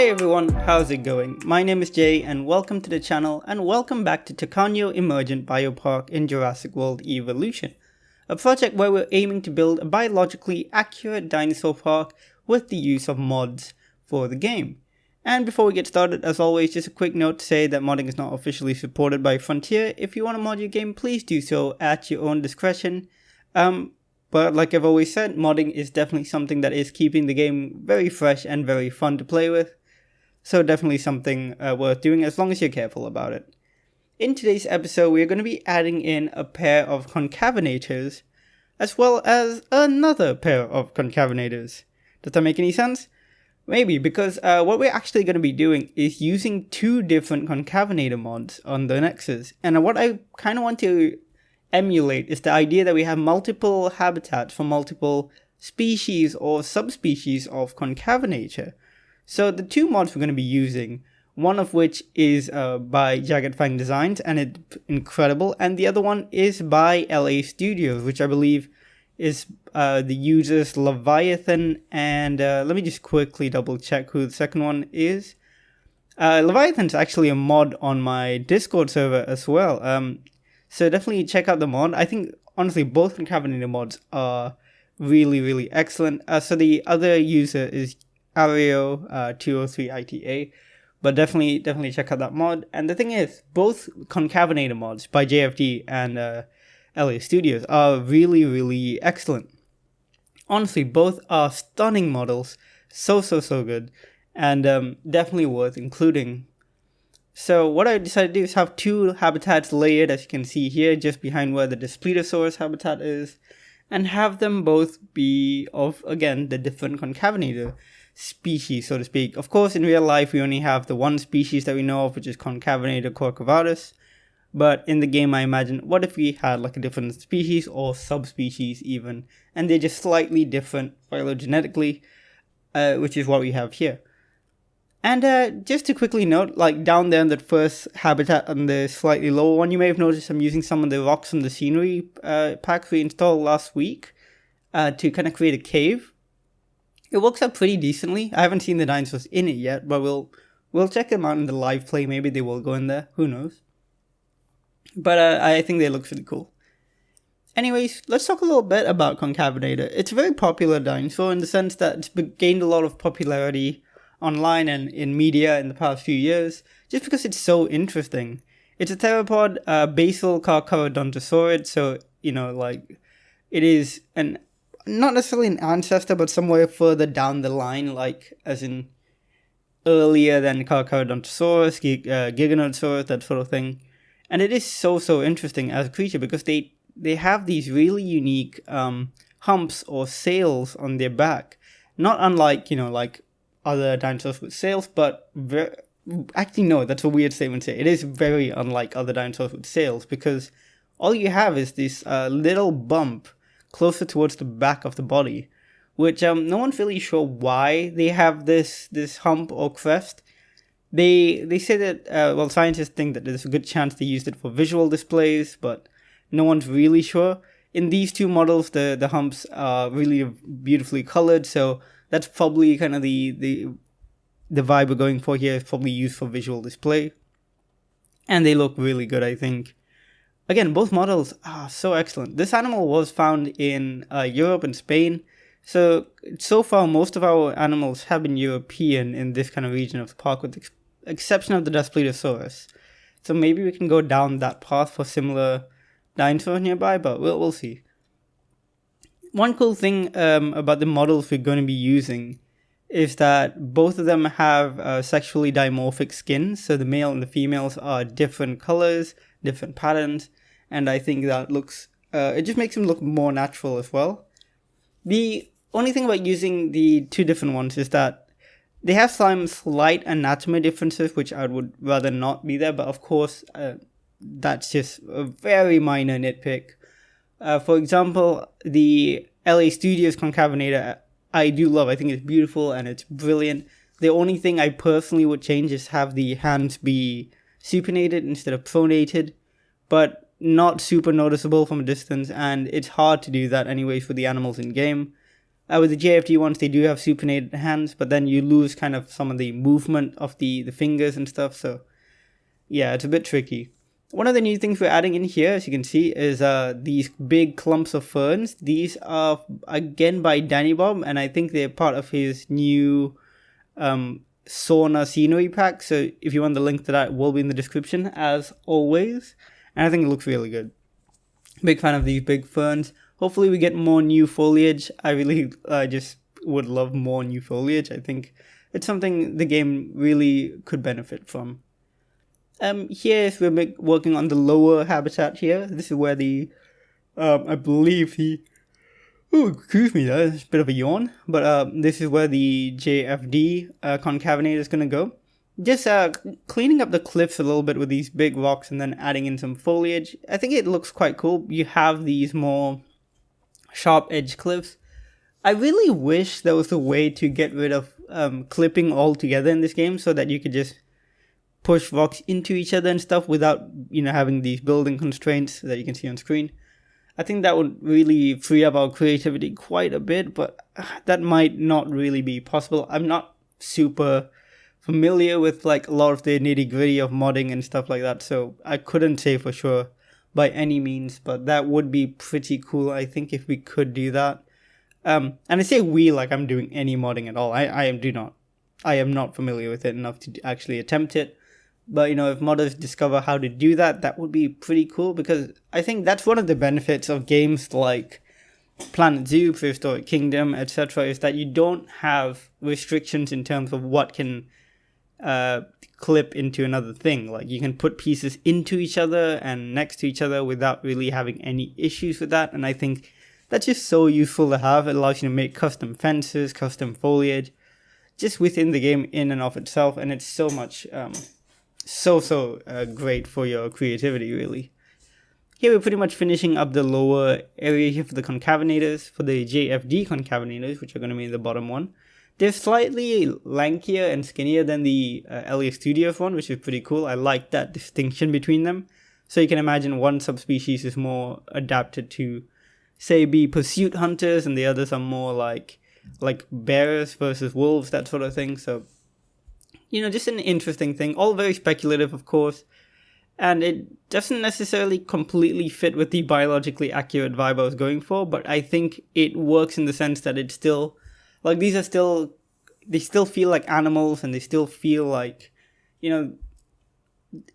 Hey everyone, how's it going? My name is Jay and welcome to the channel and welcome back to Tacano Emergent Biopark in Jurassic World Evolution, a project where we're aiming to build a biologically accurate dinosaur park with the use of mods for the game. And before we get started, as always, just a quick note to say that modding is not officially supported by Frontier. If you want to mod your game, please do so at your own discretion. But like I've always said, modding is definitely something that is keeping the game very fresh and very fun to play with. So definitely something worth doing as long as you're careful about it. In today's episode, we're going to be adding in a pair of Concavenators, as well as another pair of Concavenators. Does that make any sense? Maybe, because what we're actually going to be doing is using two different Concavenator mods on the Nexus. And what I kind of want to emulate is the idea that we have multiple habitats for multiple species or subspecies of Concavenator. So the two mods we're going to be using, one of which is by Jagged Fang Designs and it's incredible, and the other one is by LA Studios, which I believe is the users Leviathan and let me just quickly double check who the second one is. Leviathan's actually a mod on my Discord server as well, so definitely check out the mod. I think honestly both Concavenator mods are really excellent. So the other user is Ario 203 ITA, but definitely check out that mod. And the thing is, both Concavenator mods by JFD and LA Studios are really excellent. Honestly, both are stunning models, so good, and definitely worth including. So what I decided to do is have two habitats layered, as you can see here, just behind where the Despledosaurus habitat is, and have them both be of, again, the different Concavenator species, so to speak. Of course, in real life, we only have the one species that we know of, which is Concavenator corcovadus. But in the game, I imagine, what if we had like a different species or subspecies even, and they're just slightly different phylogenetically, which is what we have here. And just to quickly note, like down there in the first habitat on the slightly lower one, you may have noticed I'm using some of the rocks from the scenery packs we installed last week to kind of create a cave. It works out pretty decently. I haven't seen the dinosaurs in it yet, but we'll check them out in the live play. Maybe they will go in there. Who knows? But I think they look pretty cool. Anyways, let's talk a little bit about Concavenator. It's a very popular dinosaur in the sense that it's gained a lot of popularity online and in media in the past few years, just because it's so interesting. It's a theropod, basal carcharodontosaurid, so, like, it is not necessarily an ancestor, but somewhere further down the line, like, as in earlier than Carcharodontosaurus, Giganotosaurus, that sort of thing. And it is so interesting as a creature because they have these really unique humps or sails on their back. Not unlike, like other dinosaurs with sails, but actually no, that's a weird statement to say. It is very unlike other dinosaurs with sails because all you have is this little bump closer towards the back of the body, which no one's really sure why they have this hump or crest. They say that, scientists think that there's a good chance they used it for visual displays, but no one's really sure. In these two models, the humps are really beautifully colored, so that's probably kind of the vibe we're going for here. It's probably used for visual display. And they look really good, I think. Again, both models are so excellent. This animal was found in Europe and Spain. So far, most of our animals have been European in this kind of region of the park, with the exception of the Despledosaurus. So maybe we can go down that path for similar dinosaurs nearby, but we'll see. One cool thing about the models we're going to be using is that both of them have sexually dimorphic skins. So the male and the females are different colors, different patterns, and I think that looks it just makes them look more natural as well. The only thing about using the two different ones is that they have some slight anatomy differences, which I would rather not be there, but of course that's just a very minor nitpick. For example, the LA Studios Concavenator I do love. I think it's beautiful and it's brilliant. The only thing I personally would change is have the hands be supinated instead of pronated, but not super noticeable from a distance, and it's hard to do that anyways for the animals in game. With the JFD ones, they do have supinated hands, but then you lose kind of some of the movement of the fingers and stuff. So yeah, it's a bit tricky. One of the new things we're adding in here, as you can see, is these big clumps of ferns. These are, again, by Danny Bob, and I think they're part of his new sauna scenery pack. So if you want the link to that, it will be in the description, as always. And I think it looks really good. Big fan of these big ferns. Hopefully we get more new foliage. I really just would love more new foliage. I think it's something the game really could benefit from. Here is we're working on the lower habitat here. This is where the, I believe oh, excuse me, that's a bit of a yawn. But this is where the JFD Concavenator is going to go. Just cleaning up the cliffs a little bit with these big rocks and then adding in some foliage. I think it looks quite cool. You have these more sharp edge cliffs. I really wish there was a way to get rid of clipping altogether in this game so that you could just push rocks into each other and stuff without, having these building constraints that you can see on screen. I think that would really free up our creativity quite a bit, but that might not really be possible. I'm not super familiar with like a lot of the nitty gritty of modding and stuff like that, so I couldn't say for sure by any means, but that would be pretty cool, I think, if we could do that. And I say we like I'm doing any modding at all. I am not familiar with it enough to actually attempt it. But, if modders discover how to do that, that would be pretty cool, because I think that's one of the benefits of games like Planet Zoo, Prehistoric Kingdom, etc., is that you don't have restrictions in terms of what can clip into another thing. Like, you can put pieces into each other and next to each other without really having any issues with that, and I think that's just so useful to have. It allows you to make custom fences, custom foliage, just within the game in and of itself, and it's so much... so great for your creativity, really. Here we're pretty much finishing up the lower area here for the concavenators, for the JFD concavenators, which are going to be in the bottom one. They're slightly lankier and skinnier than the LA Studios one, which is pretty cool. I like that distinction between them. So you can imagine one subspecies is more adapted to, say, be pursuit hunters, and the others are more like bears versus wolves, that sort of thing. So just an interesting thing. All very speculative, of course. And it doesn't necessarily completely fit with the biologically accurate vibe I was going for. But I think it works in the sense that it's still... Like, they still feel like animals. And they still feel like,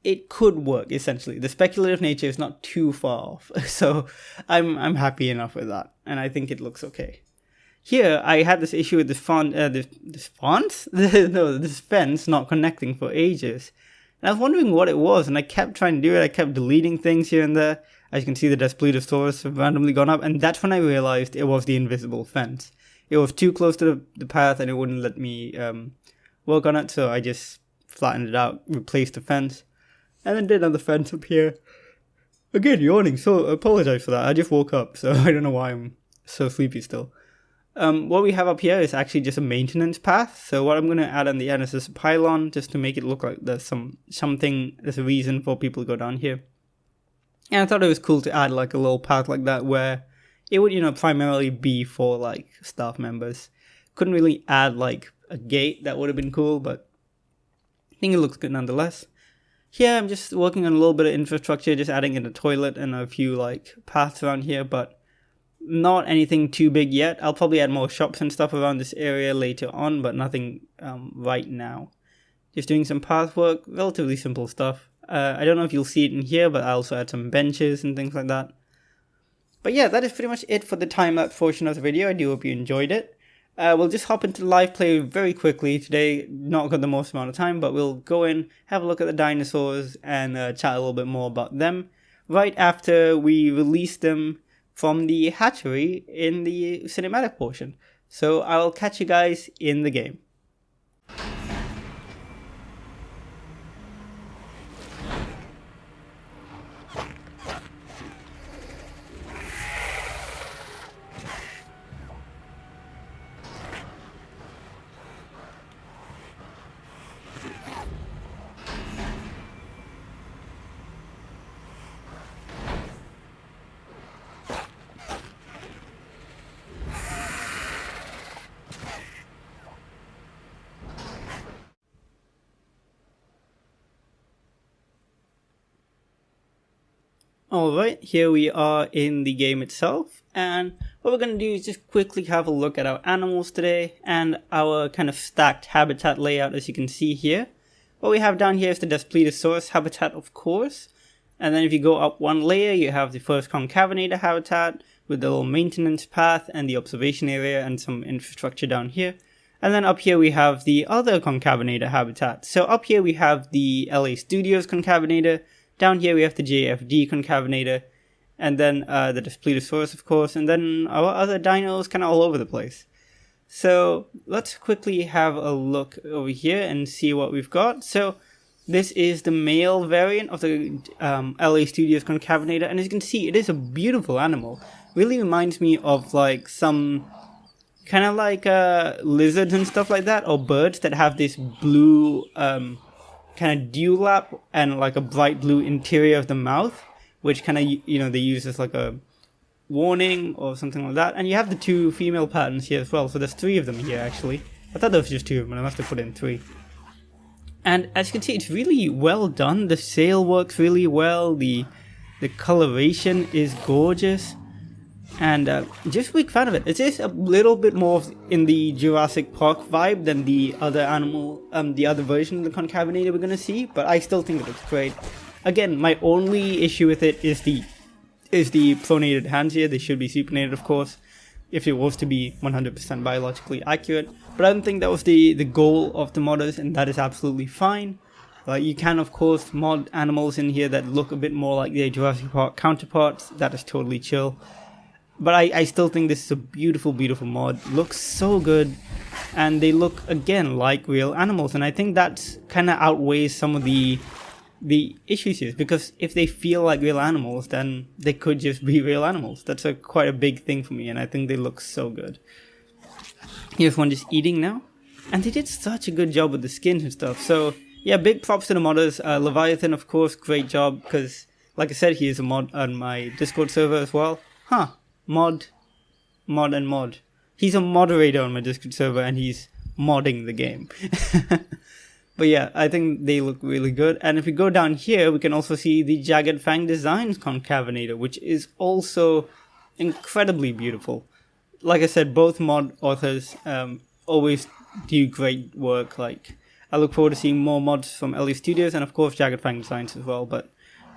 it could work, essentially. The speculative nature is not too far off. So I'm happy enough with that. And I think it looks okay. Here, I had this issue with this fence not connecting for ages. And I was wondering what it was, and I kept trying to do it. I kept deleting things here and there. As you can see, the Despledosaurus have randomly gone up, and that's when I realized it was the invisible fence. It was too close to the path, and it wouldn't let me work on it, so I just flattened it out, replaced the fence, and then did another fence up here. Again, yawning, so I apologize for that. I just woke up, so I don't know why I'm so sleepy still. What we have up here is actually just a maintenance path. So what I'm going to add on the end is this pylon, just to make it look like there's there's a reason for people to go down here. And I thought it was cool to add like a little path like that where it would, primarily be for like staff members. Couldn't really add like a gate. That would have been cool, but I think it looks good nonetheless. Here I'm just working on a little bit of infrastructure, just adding in a toilet and a few like paths around here, but not anything too big yet. I'll probably add more shops and stuff around this area later on, but nothing right now. Just doing some path work, relatively simple stuff. I don't know if you'll see it in here, but I also add some benches and things like that. But yeah, that is pretty much it for the time-lapse portion of the video. I do hope you enjoyed it. We'll just hop into live play very quickly today. Not got the most amount of time, but we'll go in, have a look at the dinosaurs, and chat a little bit more about them right after we release them from the hatchery in the cinematic portion. So I'll catch you guys in the game. Alright, here we are in the game itself, and what we're going to do is just quickly have a look at our animals today and our kind of stacked habitat layout. As you can see here, what we have down here is the Dinosaurs habitat, of course, and then if you go up one layer you have the first Concavenator habitat with the little maintenance path and the observation area and some infrastructure down here. And then up here we have the other Concavenator habitat. So up here we have the LA Studios Concavenator. Down here we have the JFD Concavenator, and then the Dinosaurs, of course, and then our other dinos kind of all over the place. So let's quickly have a look over here and see what we've got. So this is the male variant of the LA Studios Concavenator, and as you can see, it is a beautiful animal. Really reminds me of like some kind of like lizards and stuff like that, or birds that have this blue kind of dewlap and like a bright blue interior of the mouth, which kind of, you know, they use as like a warning or something like that. And you have the two female patterns here as well, so there's 3 of them here actually. I thought there was just 2, but I must have put in 3. And as you can see, it's really well done. The sail works really well, the coloration is gorgeous, and just a big fan of it. It's just a little bit more in the Jurassic Park vibe than the other animal, the other version of the Concavenator we're gonna see, but I still think it looks great. Again, my only issue with it is the pronated hands here. They should be supinated, of course, if it was to be 100% biologically accurate. But I don't think that was the goal of the modders, and that is absolutely fine. You can, of course, mod animals in here that look a bit more like their Jurassic Park counterparts. That is totally chill. But I still think this is a beautiful, beautiful mod. Looks so good, and they look, again, like real animals. And I think that kind of outweighs some of the issues here, because if they feel like real animals, then they could just be real animals. That's quite a big thing for me, and I think they look so good. Here's one just eating now, and they did such a good job with the skins and stuff. So yeah, big props to the modders. Leviathan, of course, great job, because like I said, he is a mod on my Discord server as well. Mod. He's a moderator on my Discord server, and he's modding the game. But yeah, I think they look really good. And if we go down here, we can also see the Jagged Fang Designs Concavenator, which is also incredibly beautiful. Like I said, both mod authors always do great work. Like, I look forward to seeing more mods from LA Studios, and of course Jagged Fang Designs as well. But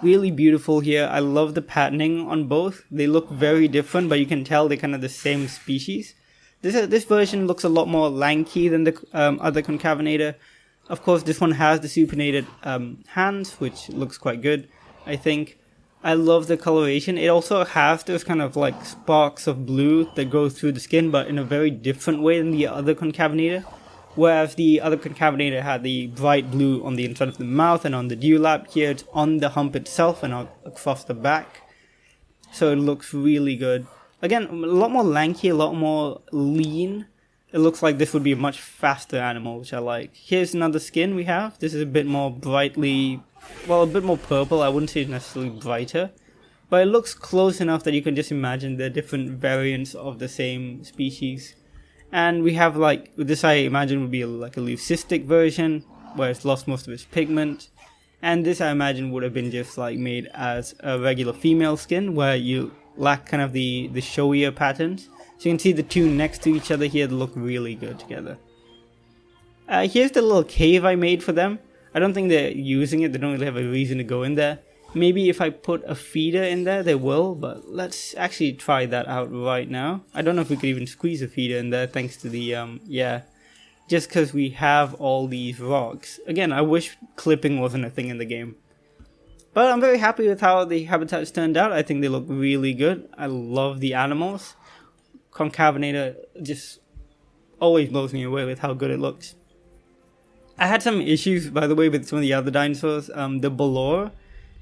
really beautiful here. I love the patterning on both. They look very different, but you can tell they're kind of the same species. This version looks a lot more lanky than the other Concavenator. Of course, this one has the supinated hands, which looks quite good, I think. I love the coloration. It also has those kind of like sparks of blue that go through the skin, but in a very different way than the other Concavenator. Whereas the other Concavenator had the bright blue on the inside of the mouth and on the dewlap. Here it's on the hump itself and across the back. So it looks really good. Again, a lot more lanky, a lot more lean. It looks like this would be a much faster animal, which I like. Here's another skin we have. This is a bit more brightly, well, a bit more purple. I wouldn't say it's necessarily brighter, but it looks close enough that you can just imagine the different variants of the same species. And we have like, this I imagine would be like a leucistic version, where it's lost most of its pigment. And this I imagine would have been just like made as a regular female skin, where you lack kind of the showier patterns. So you can see the two next to each other here look really good together. Here's the little cave I made for them. I don't think they're using it, they don't really have a reason to go in there. Maybe if I put a feeder in there, they will, but let's actually try that out right now. I don't know if we could even squeeze a feeder in there thanks to the, just because we have all these rocks. Again, I wish clipping wasn't a thing in the game. But I'm very happy with how the habitats turned out. I think they look really good. I love the animals. Concavenator just always blows me away with how good it looks. I had some issues, by the way, with some of the other dinosaurs. The Bolor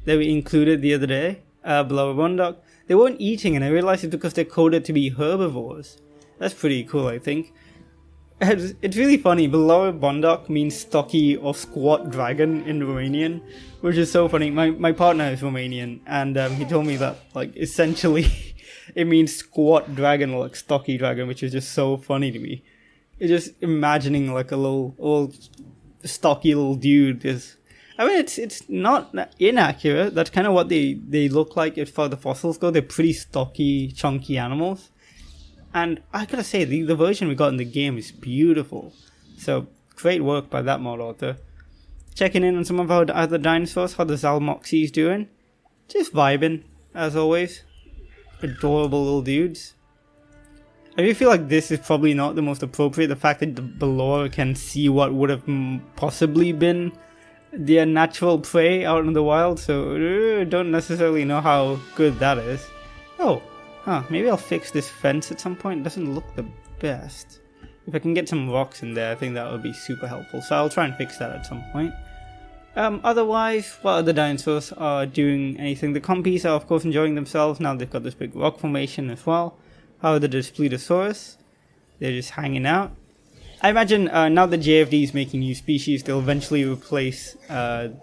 that we included the other day, Bolor, they weren't eating, and I realized it's because they're coded to be herbivores. That's pretty cool, I think. It's really funny. Bolor means stocky or squat dragon in Romanian, which is so funny. My partner is Romanian, and he told me that, like, essentially it means squat dragon or like stocky dragon, which is just so funny to me. It's just imagining like a little stocky little dude just I mean, it's not inaccurate. That's kind of what they look like as far as the fossils go. They're pretty stocky, chunky animals. And I gotta say, the version we got in the game is beautiful. So, great work by that mod author. Checking in on some of our other dinosaurs, how the Zalmoxie's doing. Just vibing, as always. Adorable little dudes. I do feel like this is probably not the most appropriate. The fact that the Belora can see what would have possibly been their natural prey out in the wild, so don't necessarily know how good that is. Oh, maybe I'll fix this fence at some point. It doesn't look the best. If I can get some rocks in there, I think that would be super helpful, so I'll try and fix that at some point. Otherwise, what other dinosaurs are doing anything? The compies are of course enjoying themselves. Now they've got this big rock formation as well. How are the Displetosaurus? They're just hanging out. I imagine now that JFD is making new species, they'll eventually replace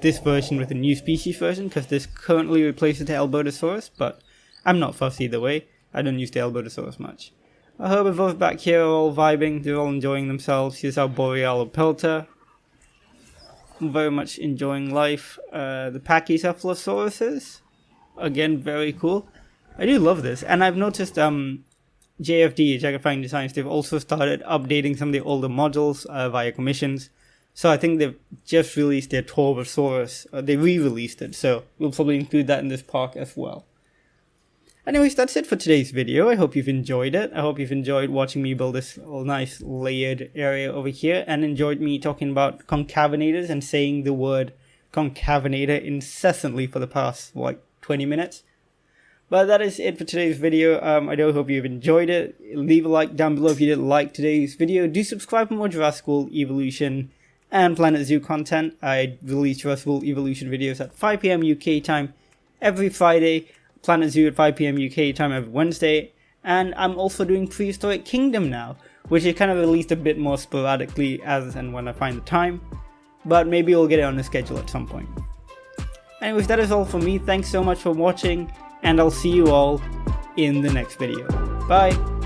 this version with a new species version, because this currently replaces the Albertosaurus, but I'm not fussed either way. I don't use the Albertosaurus much. Our herbivores back here are all vibing, they're all enjoying themselves. Here's our Borealopelta. Very much enjoying life. The Pachycephalosauruses, again, very cool. I do love this, and I've noticed JFD, Jagged Designs, they've also started updating some of the older modules via commissions. So I think they've just released their Torvosaurus. They re-released it, so we'll probably include that in this park as well. Anyways, that's it for today's video. I hope you've enjoyed it. I hope you've enjoyed watching me build this nice layered area over here, and enjoyed me talking about concavenators and saying the word concavenator incessantly for the past, 20 minutes. But that is it for today's video. I do hope you've enjoyed it. Leave a like down below if you did like today's video. Do subscribe for more Jurassic World Evolution and Planet Zoo content. I release Jurassic World Evolution videos at 5 PM UK time every Friday. Planet Zoo at 5 PM UK time every Wednesday. And I'm also doing Prehistoric Kingdom now, which is kind of released a bit more sporadically as and when I find the time. But maybe we'll get it on the schedule at some point. Anyways, that is all for me. Thanks so much for watching, and I'll see you all in the next video. Bye!